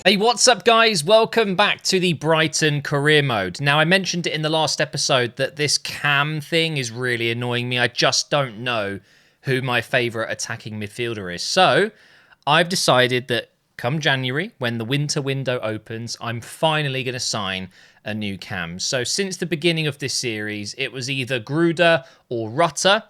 Hey, what's up guys? Welcome back to the Brighton career mode. Now, I mentioned it in the last episode that this cam thing is really annoying me. I just don't know who my favourite attacking midfielder is. So, I've decided that come January, when the winter window opens, I'm finally going to sign a new cam. So, since the beginning of this series, it was either Gruder or Rutter.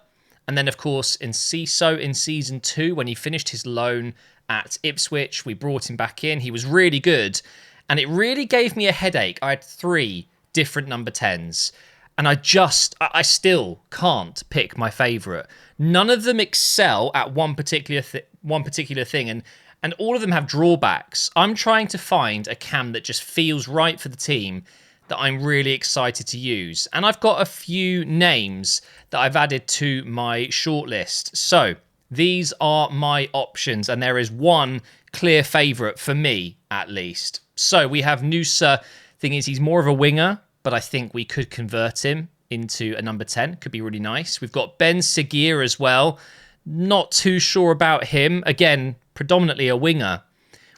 And then, of course, Enciso in Season 2, when he finished his loan at Ipswich, we brought him back in. He was really good. And it really gave me a headache. I had 3 different number 10s. And I still can't pick my favourite. None of them excel at one particular thing. And all of them have drawbacks. I'm trying to find a cam that just feels right for the team that I'm really excited to use. And I've got a few names that I've added to my shortlist. So these are my options, and there is one clear favourite for me, at least. So we have Nusa. Thing is, he's more of a winger, but I think we could convert him into a number 10. Could be really nice. We've got Ben Seguir as well. Not too sure about him. Again, predominantly a winger.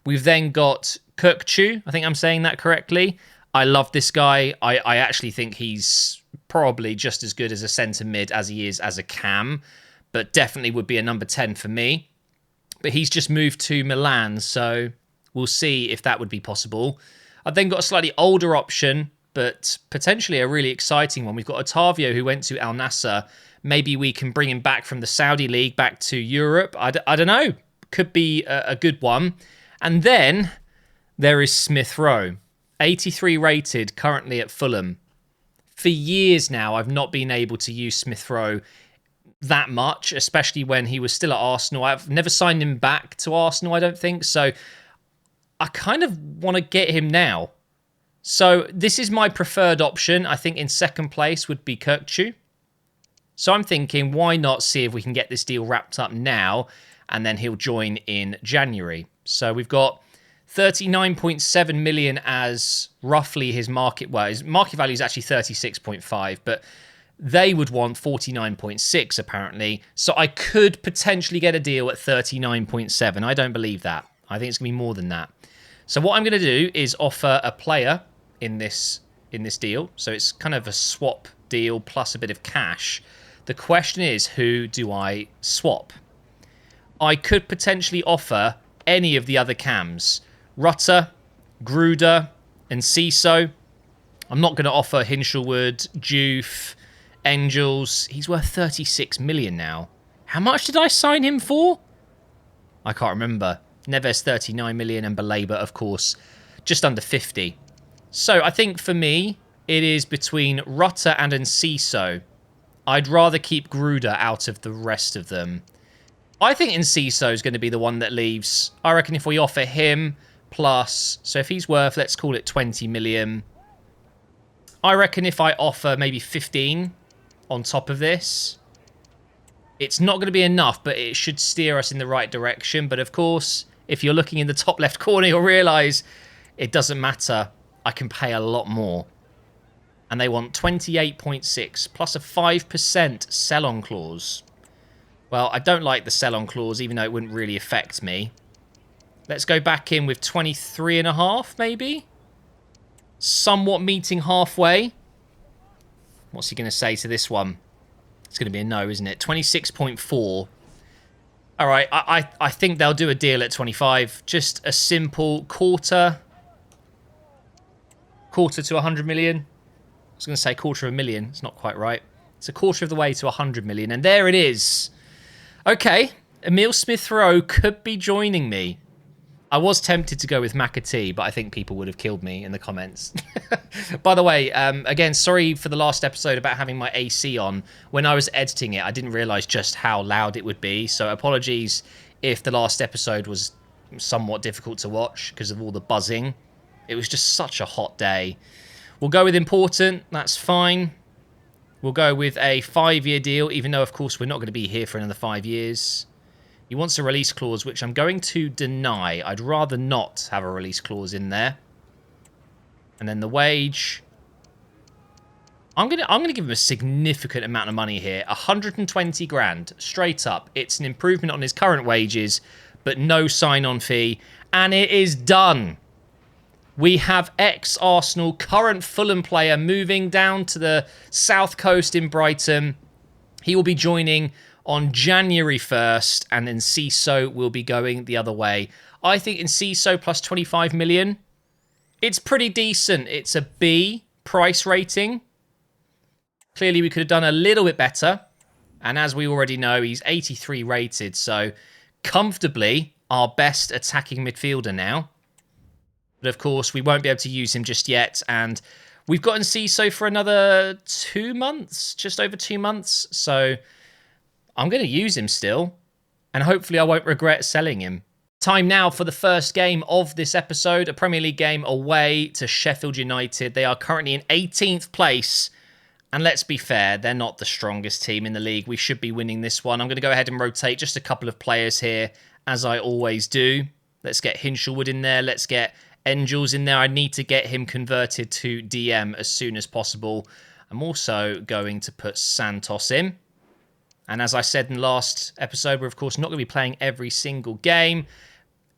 We've then got Kirkchu. I think I'm saying that correctly. I love this guy. I actually think he's probably just as good as a centre mid as he is as a cam, but definitely would be a number 10 for me. But he's just moved to Milan, so we'll see if that would be possible. I've then got a slightly older option, but potentially a really exciting one. We've got Otavio, who went to Al Nassr. Maybe we can bring him back from the Saudi League back to Europe. I don't know. Could be a good one. And then there is Smith Rowe. 83 rated, currently at Fulham. For years now, I've not been able to use Smith Rowe that much, especially when he was still at Arsenal. I've never signed him back to Arsenal, I don't think. So I kind of want to get him now. So this is my preferred option. I think in second place would be Kirkchu. So I'm thinking, why not see if we can get this deal wrapped up now, and then he'll join in January. So we've got 39.7 million as roughly his market. Well, his market value is actually 36.5, but they would want 49.6 apparently. So I could potentially get a deal at 39.7. I don't believe that. I think it's going to be more than that. So what I'm going to do is offer a player in this deal. So it's kind of a swap deal plus a bit of cash. The question is, who do I swap? I could potentially offer any of the other cams. Rutter, Gruder, and Enciso. I'm not going to offer Hinshelwood, Juve, Angels. He's worth 36 million now. How much did I sign him for? I can't remember. Neves 39 million, and Baleba, of course, just under 50. So I think for me, it is between Rutter and Enciso. I'd rather keep Gruder out of the rest of them. I think Enciso is going to be the one that leaves. I reckon if we offer him plus, so if he's worth, let's call it 20 million. I reckon if I offer maybe 15 on top of this, it's not going to be enough, but it should steer us in the right direction. But of course, if you're looking in the top left corner, you'll realise it doesn't matter. I can pay a lot more. And they want 28.6 plus a 5% sell-on clause. Well, I don't like the sell-on clause, even though it wouldn't really affect me. Let's go back in with 23.5, maybe? Somewhat meeting halfway. What's he going to say to this one? It's going to be a no, isn't it? 26.4. All right, I think they'll do a deal at 25. Just a simple quarter to 100 million. I was going to say quarter of a million. It's not quite right. It's a quarter of the way to 100 million. And there it is. Okay, Emil Smith-Rowe could be joining me. I was tempted to go with McAtee, but I think people would have killed me in the comments. By the way, again, sorry for the last episode about having my AC on. When I was editing it, I didn't realise just how loud it would be. So apologies if the last episode was somewhat difficult to watch because of all the buzzing. It was just such a hot day. We'll go with important. That's fine. We'll go with a 5-year deal, even though, of course, we're not going to be here for another 5 years. He wants a release clause, which I'm going to deny. I'd rather not have a release clause in there. And then the wage. I'm gonna give him a significant amount of money here. 120 grand, straight up. It's an improvement on his current wages, but no sign-on fee. And it is done. We have ex-Arsenal, current Fulham player moving down to the south coast in Brighton. He will be joining on January 1st, and then Ciso will be going the other way. I think in Ciso plus 25 million, it's pretty decent. It's a B price rating. Clearly, we could have done a little bit better. And as we already know, he's 83 rated. So, comfortably, our best attacking midfielder now. But, of course, we won't be able to use him just yet. And we've gotten Ciso for another 2 months. Just over 2 months. So, I'm going to use him still. And hopefully, I won't regret selling him. Time now for the first game of this episode. A Premier League game away to Sheffield United. They are currently in 18th place. And let's be fair, they're not the strongest team in the league. We should be winning this one. I'm going to go ahead and rotate just a couple of players here, as I always do. Let's get Hinshelwood in there. Let's get Angels in there. I need to get him converted to DM as soon as possible. I'm also going to put Santos in. And as I said in the last episode, we're of course not going to be playing every single game.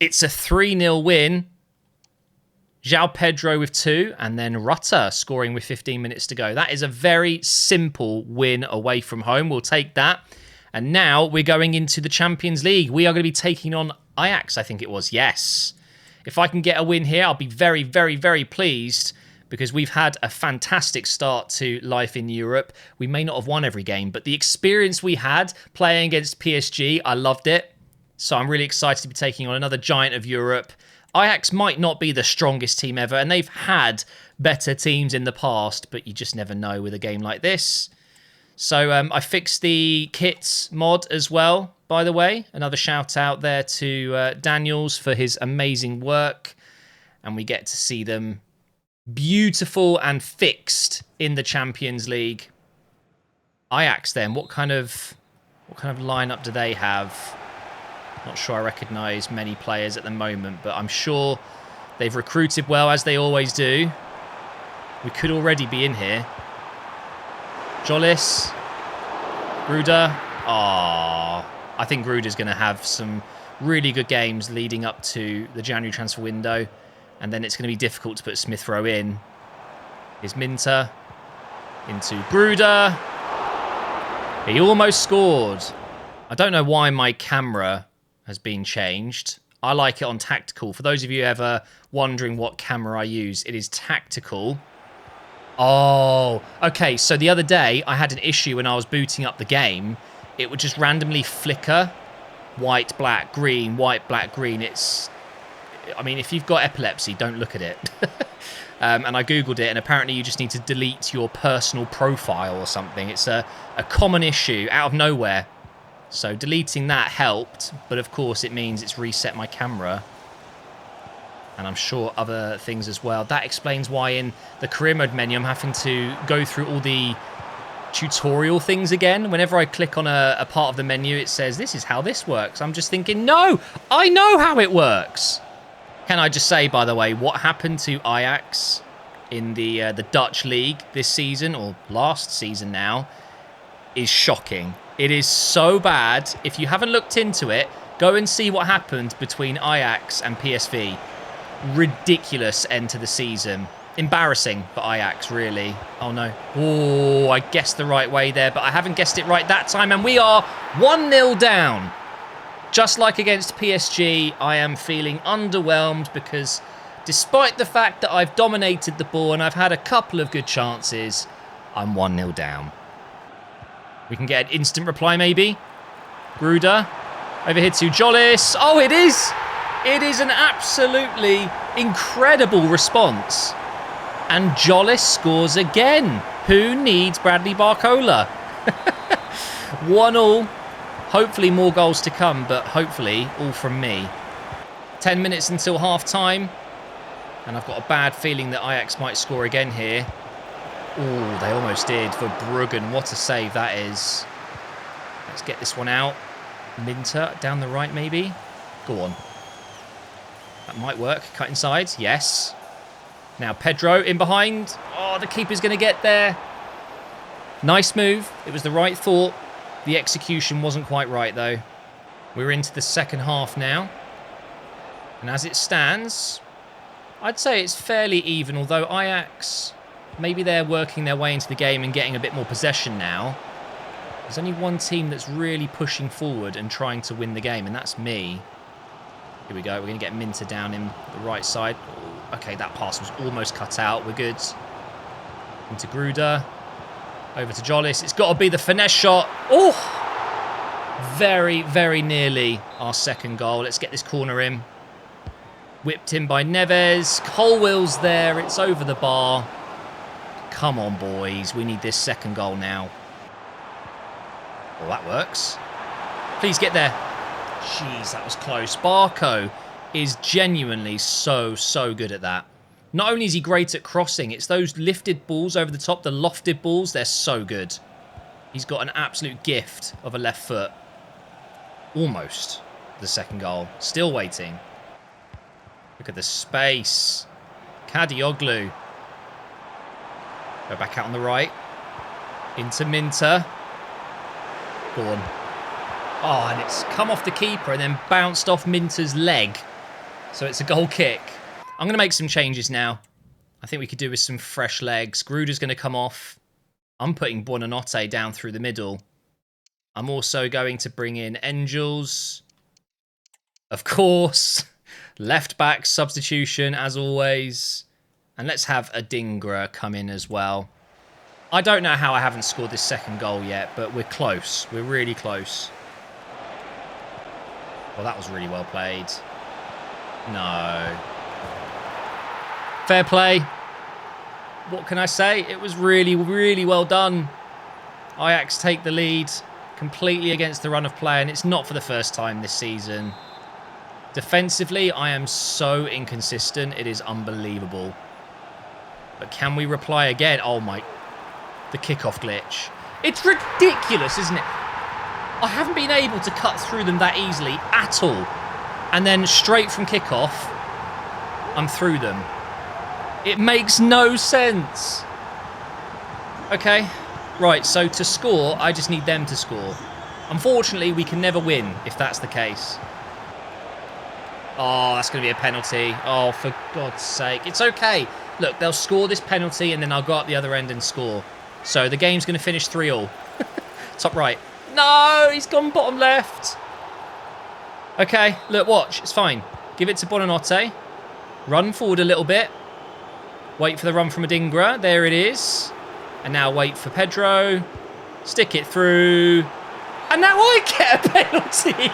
It's a 3-0 win. João Pedro with 2, and then Rutter scoring with 15 minutes to go. That is a very simple win away from home. We'll take that. And now we're going into the Champions League. We are going to be taking on Ajax, I think it was. Yes. If I can get a win here, I'll be very, very, very pleased because we've had a fantastic start to life in Europe. We may not have won every game, but the experience we had playing against PSG, I loved it. So I'm really excited to be taking on another giant of Europe. Ajax might not be the strongest team ever, and they've had better teams in the past, but you just never know with a game like this. So I fixed the kits mod as well, by the way. Another shout out there to Daniels for his amazing work. And we get to see them beautiful and fixed in the Champions League. Ajax then, what kind of lineup do they have? Not sure I recognise many players at the moment, but I'm sure they've recruited well, as they always do. We could already be in here. Jolis. Gruder. I think Gruder's going to have some really good games leading up to the January transfer window. And then it's going to be difficult to put Smith Rowe in. Here's Minter. Into Gruder. He almost scored. I don't know why my camera has been changed. I like it on tactical. For those of you ever wondering what camera I use, it is tactical. Oh, okay. So the other day I had an issue when I was booting up the game. It would just randomly flicker. White, black, green, white, black, green. I mean, if you've got epilepsy, don't look at it. And I Googled it, and apparently you just need to delete your personal profile or something. It's a common issue out of nowhere. So deleting that helped, but of course it means it's reset my camera. And I'm sure other things as well. That explains why in the career mode menu I'm having to go through all the tutorial things again. Whenever I click on a part of the menu, it says, this is how this works. I'm just thinking, no, I know how it works. Can I just say, by the way, what happened to Ajax in the Dutch league this season, or last season now, is shocking. It is so bad. If you haven't looked into it, go and see what happened between Ajax and PSV. Ridiculous end to the season. Embarrassing for Ajax, really. Oh, no. Oh, I guessed the right way there, but I haven't guessed it right that time, and we are 1-0 down. Just like against PSG, I am feeling underwhelmed because despite the fact that I've dominated the ball and I've had a couple of good chances, I'm 1-0 down. We can get an instant reply, maybe. Gruder. Over here to Jolis. Oh, it is. It is an absolutely incredible response. And Jolis scores again. Who needs Bradley Barcola? 1-1. Hopefully more goals to come, but hopefully all from me. 10 minutes until half-time. And I've got a bad feeling that Ajax might score again here. Oh, they almost did for Bruggen. What a save that is. Let's get this one out. Minter down the right, maybe. Go on. That might work. Cut inside. Yes. Now Pedro in behind. Oh, the keeper's going to get there. Nice move. It was the right thought. The execution wasn't quite right, though. We're into the second half now. And as it stands, I'd say it's fairly even, although Ajax, maybe they're working their way into the game and getting a bit more possession now. There's only one team that's really pushing forward and trying to win the game, and that's me. Here we go. We're going to get Minter down in the right side. Okay, that pass was almost cut out. We're good. Into Gruder. Over to Jollis. It's got to be the finesse shot. Oh! Very, very nearly our second goal. Let's get this corner in. Whipped in by Neves. Colwill's there. It's over the bar. Come on, boys. We need this second goal now. Well, that works. Please get there. Jeez, that was close. Barco is genuinely so good at that. Not only is he great at crossing, it's those lifted balls over the top, the lofted balls, they're so good. He's got an absolute gift of a left foot. Almost the second goal. Still waiting. Look at the space. Kadioglu. Go back out on the right. Into Minter. Go on. Oh, and it's come off the keeper and then bounced off Minter's leg. So it's a goal kick. I'm going to make some changes now. I think we could do with some fresh legs. Gruder's going to come off. I'm putting Buonanotte down through the middle. I'm also going to bring in Angels. Of course. Left back substitution, as always. And let's have Adingra come in as well. I don't know how I haven't scored this second goal yet, but we're close. We're really close. Well, that was really well played. No. Fair play. What can I say? It was really well done. Ajax take the lead completely against the run of play, and it's not for the first time this season. Defensively, I am so inconsistent. It is unbelievable. But can we reply again? Oh my... The kickoff glitch. It's ridiculous, isn't it? I haven't been able to cut through them that easily at all. And then straight from kickoff, I'm through them. It makes no sense. Okay. Right, so to score, I just need them to score. Unfortunately, we can never win if that's the case. Oh, that's going to be a penalty. Oh, for God's sake. It's okay. Look, they'll score this penalty and then I'll go up the other end and score. So the game's going to finish 3-3. Top right. No, he's gone bottom left. Okay, look, watch. It's fine. Give it to Buonanotte. Run forward a little bit. Wait for the run from Adingra. There it is. And now wait for Pedro. Stick it through. And now I get a penalty.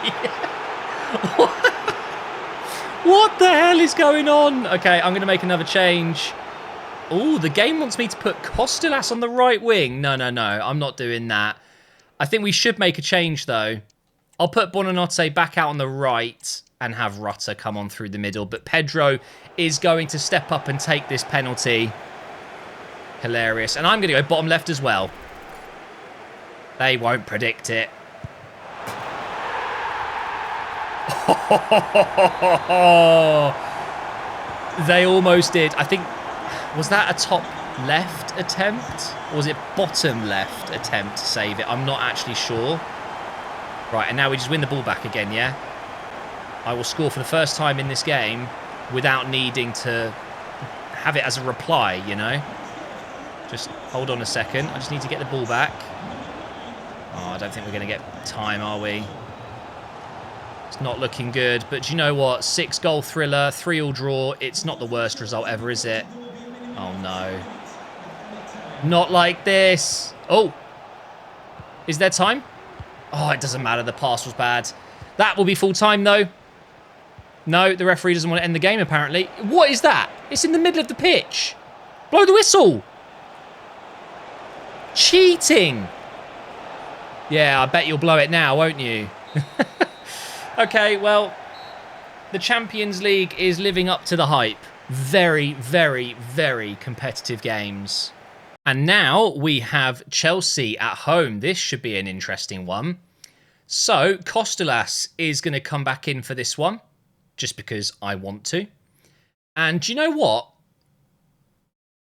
What the hell is going on? Okay, I'm going to make another change. Oh, the game wants me to put Costellas on the right wing. No. I'm not doing that. I think we should make a change, though. I'll put Buonanotte back out on the right and have Rutter come on through the middle. But Pedro is going to step up and take this penalty. Hilarious. And I'm going to go bottom left as well. They won't predict it. They almost did. I think... Was that a top left attempt? Or was it bottom left attempt to save it? I'm not actually sure. Right, and now we just win the ball back again, yeah? I will score for the first time in this game without needing to have it as a reply, you know? Just hold on a second. I just need to get the ball back. Oh, I don't think we're going to get time, are we? It's not looking good. But do you know what? 6-goal thriller, 3-3 draw. It's not the worst result ever, is it? Oh, no. Not like this. Oh. Is there time? Oh, it doesn't matter. The pass was bad. That will be full time, though. No, the referee doesn't want to end the game, apparently. What is that? It's in the middle of the pitch. Blow the whistle. Cheating. Yeah, I bet you'll blow it now, won't you? Okay, well, the Champions League is living up to the hype. Very competitive games. And now we have Chelsea at home. This should be an interesting one. So, Costellas is going to come back in for this one, just because I want to. And do you know what?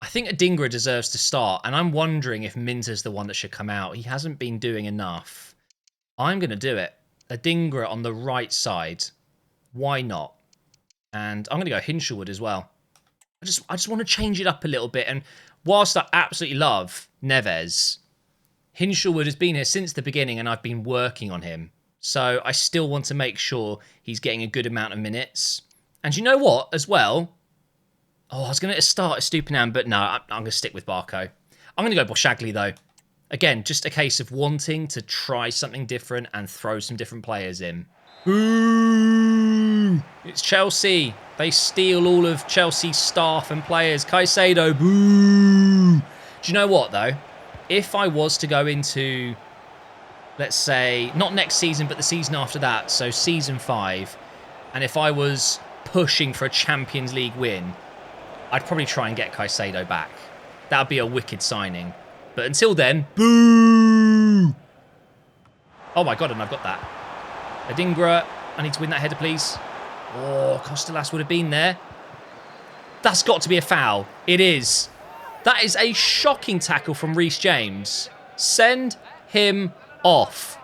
I think Adingra deserves to start, and I'm wondering if Minter's the one that should come out. He hasn't been doing enough. I'm going to do it. Adingra on the right side. Why not? And I'm going to go Hinshelwood as well. I just want to change it up a little bit. And whilst I absolutely love Neves, Hinshelwood has been here since the beginning, and I've been working on him. So I still want to make sure he's getting a good amount of minutes. And you know what, as well? Oh, I was going to start a Stupinan, but no, I'm going to stick with Barco. I'm going to go Boshagli, though. Again, just a case of wanting to try something different and throw some different players in. Boo! It's Chelsea. They steal all of Chelsea's staff and players. Caicedo, boo! Do you know what, though? If I was to go into, let's say, not next season, but the season after that, so season 5, and if I was pushing for a Champions League win, I'd probably try and get Caicedo back. That would be a wicked signing. But until then, boo! Oh my god, and I've got that. Adingra, I need to win that header, please. Oh, Costellas would have been there. That's got to be a foul. It is. That is a shocking tackle from Reece James. Send him off.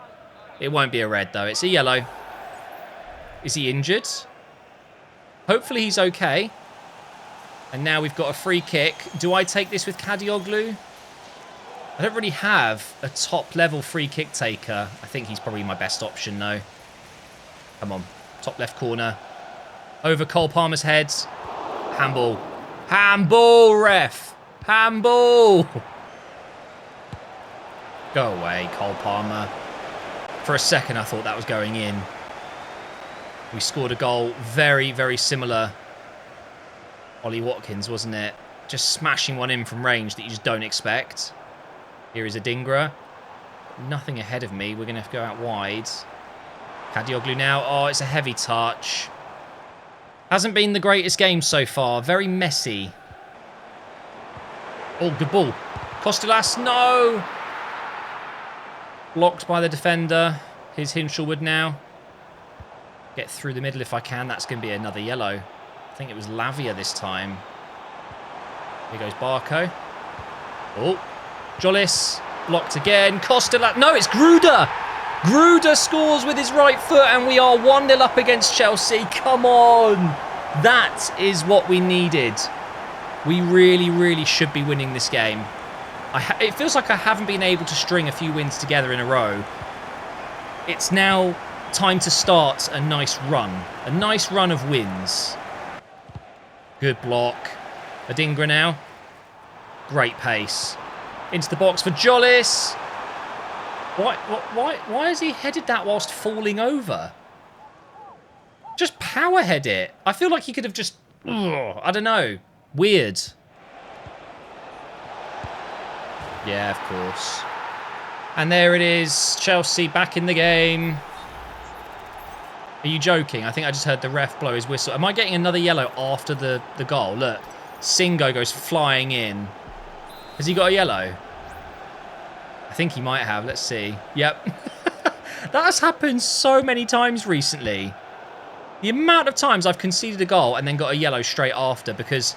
It won't be a red, though. It's a yellow. Is he injured? Hopefully he's okay. And now we've got a free kick. Do I take this with Kadioglu? I don't really have a top-level free kick taker. I think he's probably my best option, though. Come on. Top left corner. Over Cole Palmer's head. Handball. Handball, ref. Handball. Go away, Cole Palmer. For a second, I thought that was going in. We scored a goal very, very similar. Ollie Watkins, wasn't it? Just smashing one in from range that you just don't expect. Here is Adingra. Nothing ahead of me. We're going to have to go out wide. Kadioglu now. Oh, it's a heavy touch. Hasn't been the greatest game so far. Very messy. Oh, good ball. Costellas, no! Blocked by the defender. Here's Hinshelwood now. Get through the middle if I can. That's going to be another yellow. I think it was Lavia this time. Here goes Barco. Oh, Jollis. Blocked again. Costellas. No, it's Gruder. Gruder scores with his right foot, and we are 1-0 up against Chelsea. Come on. That is what we needed. We really, really should be winning this game. It feels like I haven't been able to string a few wins together in a row. It's now time to start a nice run. A nice run of wins. Good block. Adingra now. Great pace. Into the box for Jollis. Why has he headed that whilst falling over? Just power head it. I feel like he could have just... I don't know. Weird. Yeah, of course. And there it is. Chelsea back in the game. Are you joking? I think I just heard the ref blow his whistle. Am I getting another yellow after the goal? Look. Singo goes flying in. Has he got a yellow? I think he might have. Let's see. Yep. That has happened so many times recently. The amount of times I've conceded a goal and then got a yellow straight after because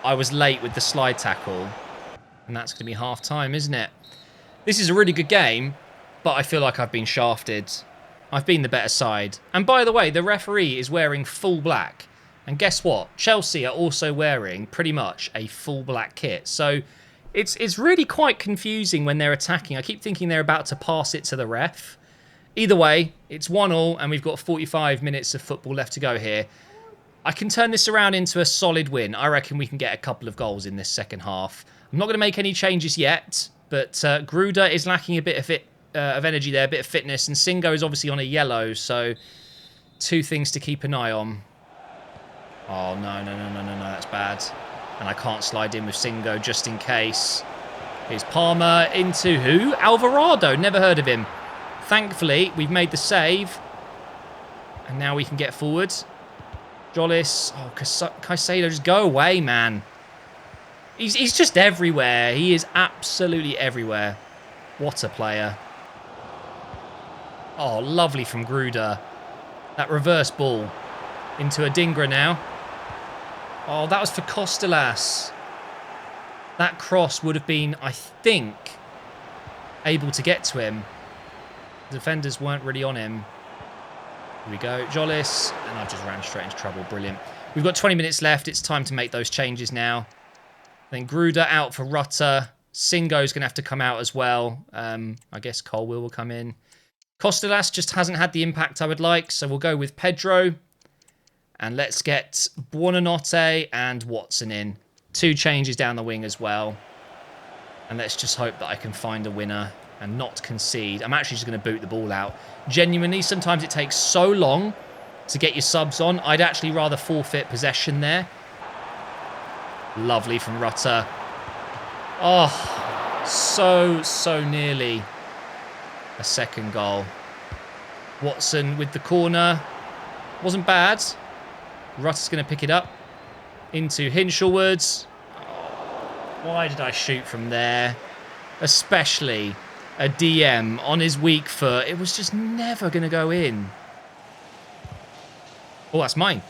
I was late with the slide tackle. And that's going to be half time, isn't it? This is a really good game, but I feel like I've been shafted. I've been the better side. And by the way, the referee is wearing full black. And guess what? Chelsea are also wearing pretty much a full black kit. So it's really quite confusing when they're attacking. I keep thinking they're about to pass it to the ref. Either way, it's 1-1 and we've got 45 minutes of football left to go here. I can turn this around into a solid win. I reckon we can get a couple of goals in this second half. I'm not going to make any changes yet, but Gruder is lacking a bit of energy there, a bit of fitness, and Singo is obviously on a yellow, so two things to keep an eye on. Oh, no, that's bad. And I can't slide in with Singo just in case. Here's Palmer into who? Alvarado, never heard of him. Thankfully, we've made the save. And now we can get forward. Jollis. Oh, Caicedo, just go away, man. He's just everywhere. He is absolutely everywhere. What a player. Oh, lovely from Gruder. That reverse ball into Adingra now. Oh, that was for Costellas. that cross would have been, I think, able to get to him. The defenders weren't really on him. Here we go. Jolis. And I've just ran straight into trouble. Brilliant. We've got 20 minutes left. It's time to make those changes now. Then Gruder out for Rutter. Singo's going to have to come out as well. I guess Colwill will come in. Costellas just hasn't had the impact I would like, so we'll go with Pedro. And let's get Buonanotte and Watson in. 2 changes down the wing as well. And let's just hope that I can find a winner and not concede. I'm actually just going to boot the ball out. Genuinely, sometimes it takes so long to get your subs on. I'd actually rather forfeit possession there. Lovely from Rutter. Oh, so nearly a second goal. Watson with the corner. Wasn't bad. Rutter's going to pick it up into Hinshelwood. Why did I shoot from there? Especially a DM on his weak foot. It was just never going to go in. Oh, that's mine.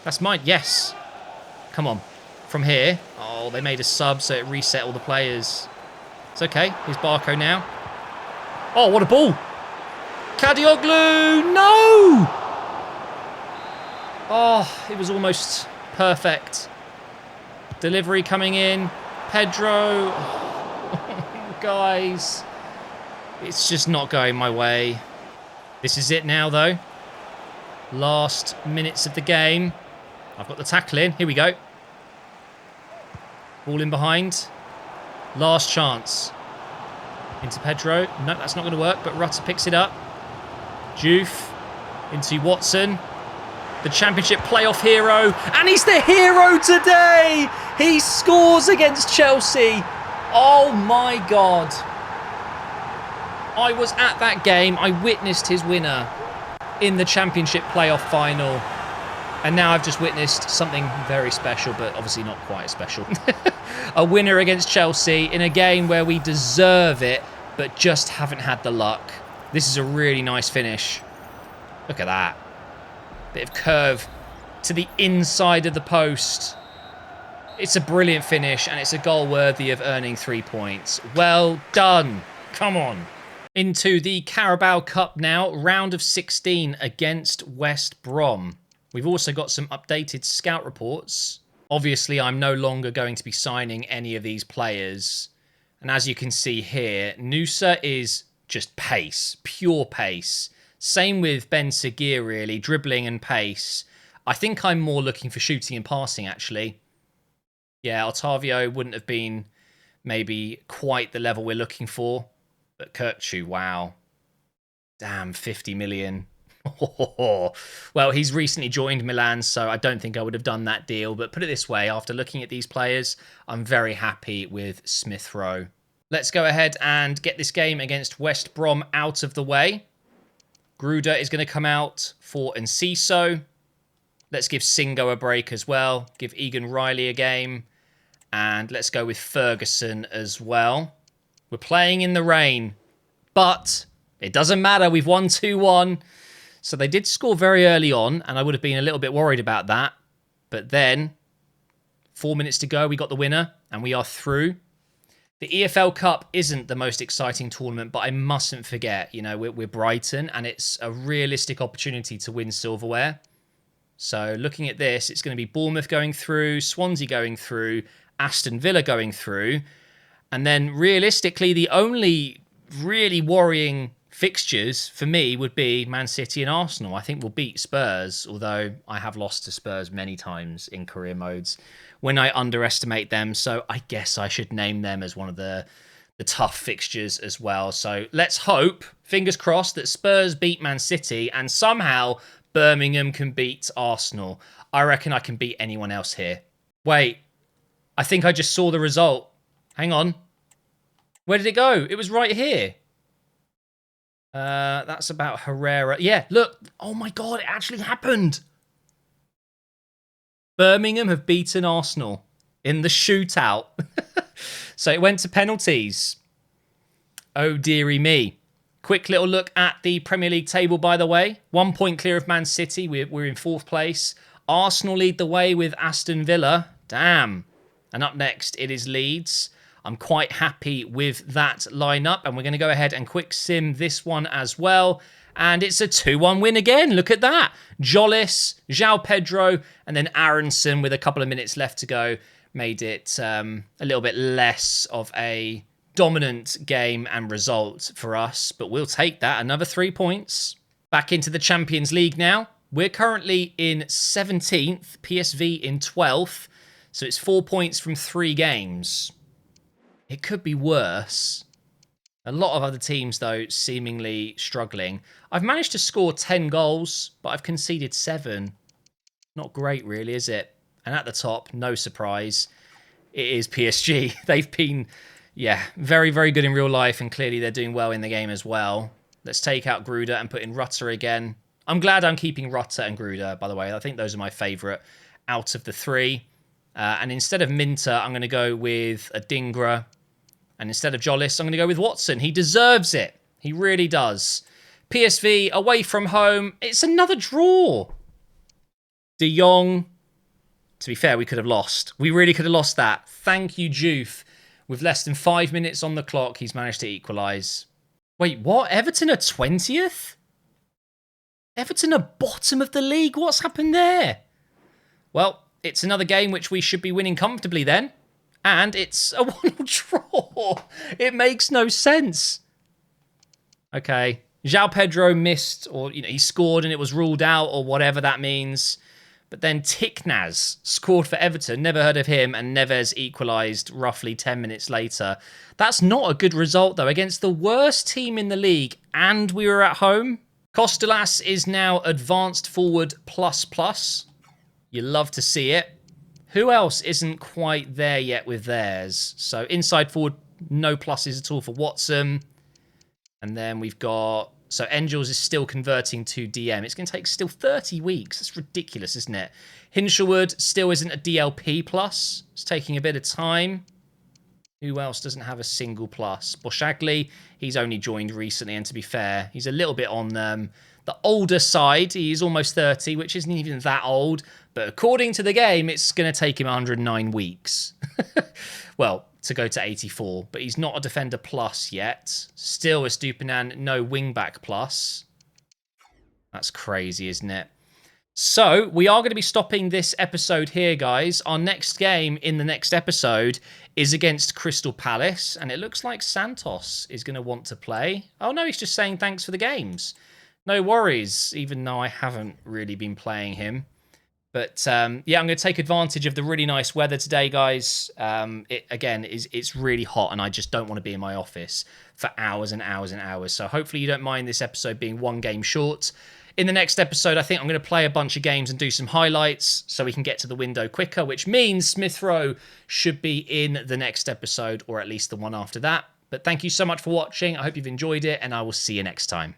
That's mine. Yes. Come on. From here. Oh, they made a sub, so it reset all the players. It's okay. Here's Barco now. Oh, what a ball. Kadioglu. No! Oh, it was almost perfect. Delivery coming in. Pedro. Guys. It's just not going my way. This is it now, though. Last minutes of the game. I've got the tackle in. Here we go. Ball in behind. Last chance. Into Pedro. No, that's not going to work, but Rutter picks it up. Juve into Watson. The championship playoff hero. And he's the hero today! He scores against Chelsea. Oh my God. I was at that game. I witnessed his winner in the championship playoff final. And now I've just witnessed something very special, but obviously not quite special. A winner against Chelsea in a game where we deserve it, but just haven't had the luck. This is a really nice finish. Look at that. Bit of curve to the inside of the post. It's a brilliant finish, and it's a goal worthy of earning 3 points. Well done. Come on. Into the Carabao Cup now. Round of 16 against West Brom. We've also got some updated scout reports. Obviously, I'm no longer going to be signing any of these players. And as you can see here, Nusa is just pace, pure pace. Same with Ben Seguir, really, dribbling and pace. I think I'm more looking for shooting and passing, actually. Yeah, Otavio wouldn't have been maybe quite the level we're looking for. But Kirkchu, wow. Damn, 50 million. Well, he's recently joined Milan, so I don't think I would have done that deal. But put it this way, after looking at these players, I'm very happy with Smith Rowe. Let's go ahead and get this game against West Brom out of the way. Gruder is going to come out for Enciso. Let's give Singo a break as well. Give Egan Riley a game. And let's go with Ferguson as well. We're playing in the rain. But it doesn't matter. We've won 2-1. So they did score very early on. And I would have been a little bit worried about that. But then, 4 minutes to go, we got the winner. And we are through. The EFL Cup isn't the most exciting tournament, but I mustn't forget, you know, we're Brighton, and it's a realistic opportunity to win silverware. So looking at this, it's going to be Bournemouth going through, Swansea going through, Aston Villa going through, and then realistically, the only really worrying fixtures for me would be Man City and Arsenal. I think we'll beat Spurs, although I have lost to Spurs many times in career modes when I underestimate them. So I guess I should name them as one of the tough fixtures as well. So let's hope, fingers crossed, that Spurs beat Man City and somehow Birmingham can beat Arsenal. I reckon I can beat anyone else here. Wait, I think I just saw the result. Hang on. Where did it go? It was right here. That's about Herrera. Yeah, look. Oh my God, it actually happened. Birmingham have beaten Arsenal in the shootout. So it went to penalties. Oh, dearie me. Quick little look at the Premier League table, by the way. 1 point clear of Man City. We're in 4th place. Arsenal lead the way with Aston Villa. Damn. And up next, it is Leeds. I'm quite happy with that lineup, and we're going to go ahead and quick sim this one as well. And it's a 2-1 win again. Look at that. Jollis, João Pedro, and then Aronson with a couple of minutes left to go made it a little bit less of a dominant game and result for us. But we'll take that. Another 3 points. Back into the Champions League now. We're currently in 17th, PSV in 12th. So it's 4 points from 3 games. It could be worse. A lot of other teams, though, seemingly struggling. I've managed to score 10 goals, but I've conceded 7. Not great, really, is it? And at the top, no surprise, it is PSG. They've been, very, very good in real life, and clearly they're doing well in the game as well. Let's take out Gruder and put in Rutter again. I'm glad I'm keeping Rutter and Gruder, by the way. I think those are my favourite out of the 3. And instead of Minter, I'm going to go with a Dingra. And instead of Jollis, I'm going to go with Watson. He deserves it. He really does. PSV away from home. It's another draw. De Jong. To be fair, we could have lost. We really could have lost that. Thank you, Juve. With less than 5 minutes on the clock, he's managed to equalise. Wait, what? Everton are 20th? Everton are bottom of the league. What's happened there? Well, it's another game which we should be winning comfortably then. And it's a 1-1 draw. It makes no sense. Okay. João Pedro missed, or he scored and it was ruled out, or whatever that means. But then Tiknaz scored for Everton. Never heard of him, and Neves equalised roughly 10 minutes later. That's not a good result, though, against the worst team in the league, and we were at home. Costelas is now advanced forward ++. You love to see it. Who else isn't quite there yet with theirs? So inside forward, no pluses at all for Watson. And then we've got... So Angels is still converting to DM. It's going to take still 30 weeks. That's ridiculous, isn't it? Hinshelwood still isn't a DLP plus. It's taking a bit of time. Who else doesn't have a single plus? Boshagli, he's only joined recently. And to be fair, he's a little bit on the older side. He's almost 30, which isn't even that old. But according to the game, it's going to take him 109 weeks. Well, to go to 84. But he's not a defender plus yet. Still a Stupinan, no wingback plus. That's crazy, isn't it? So, we are going to be stopping this episode here, guys. Our next game in the next episode is against Crystal Palace. And it looks like Santos is going to want to play. Oh, no, he's just saying thanks for the games. No worries, even though I haven't really been playing him. But, I'm going to take advantage of the really nice weather today, guys. It's really hot, and I just don't want to be in my office for hours and hours and hours. So hopefully you don't mind this episode being one game short. In the next episode, I think I'm going to play a bunch of games and do some highlights so we can get to the window quicker, which means Smith Rowe should be in the next episode, or at least the one after that. But thank you so much for watching. I hope you've enjoyed it, and I will see you next time.